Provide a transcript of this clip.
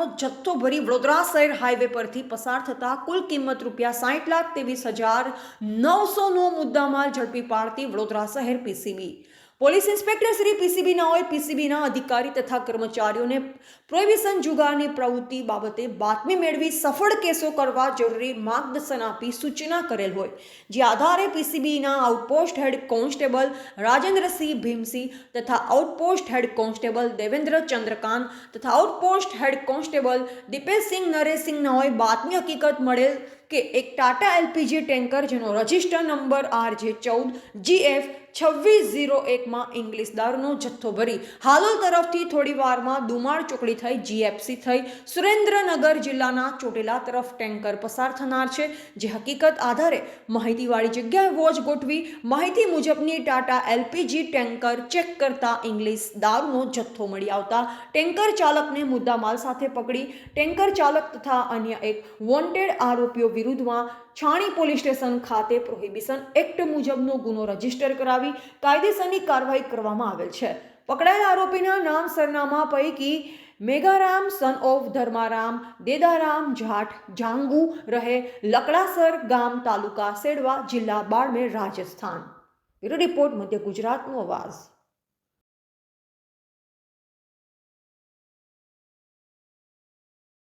દારૂનો જથ્થો ભરી વડોદરા શહેર હાઈવે પરથી પસાર થતા કુલ કિંમત ₹5,23,900નો મુદ્દામાલ ઝડપી પાડતી વડોદરા શહેર PCB police inspector Shri PCB નાઓએ પીસીબીના અધિકારી તથા કર્મચારીઓને પ્રોહિબિશન જુગારની પ્રવૃત્તિ બાબતે બાતમી મેળવી સફળ કેસો કરવા જરૂરી માર્ગદર્શન આપી સૂચના કરેલ હોય જે આધારે પીસીબીના outpost head constable Rajendrasinh Bhimsinh તથા outpost head constable Devendra Chandrakant તથા આઉટપોસ્ટ હેડ કોન્સ્ટેબલ દીપેશસિંહ નરેશસિંહ નાઓએ બાતમી હકીકત મળેલ કે એક ટાટા એલપીજી ટેન્કર જેનો રજિસ્ટર નંબર RJ14GF 2601માં ઇંગ્લિશ દારૂનો જથ્થો ભરી હાલોલ તરફથી થોડી વારમાં દુમાળ ચોકડી થઈ GFC થઈ સુરેન્દ્રનગર જિલ્લાના ચોટીલા તરફ ટેન્કર પસાર થનાર છે જે હકીકત આધારે માહિતીવાળી જગ્યાએ વોચ ગોઠવી માહિતી મુજબની ટાટા એલપીજી ટેન્કર ચેક કરતા ઇંગ્લિશ દારૂનો જથ્થો મળી આવતા ટેન્કર ચાલકને મુદ્દામાલ સાથે પકડી ટેન્કર ચાલક તથા અન્ય એક વોન્ટેડ આરોપીઓ વિરુદ્ધમાં છાણી પોલીસ સ્ટેશન ખાતે પ્રોહિબિશન એક્ટ મુજબનો ગુનો રજીસ્ટર કરાવી કાયદેસરની કાર્યવાહી કરવામાં આવેલ છે. પકડાયેલ આરોપીના નામ સરનામા પૈકી મેઘારામ સન ઓફ ધર્મારામ દેદારામ જાટ જાંગુ રહે લકડાસર ગામ તાલુકા સેડવા જિલ્લા બાડમેર રાજસ્થાન. બ્યુરો રિપોર્ટ મધ્ય ગુજરાતનો અવાજ.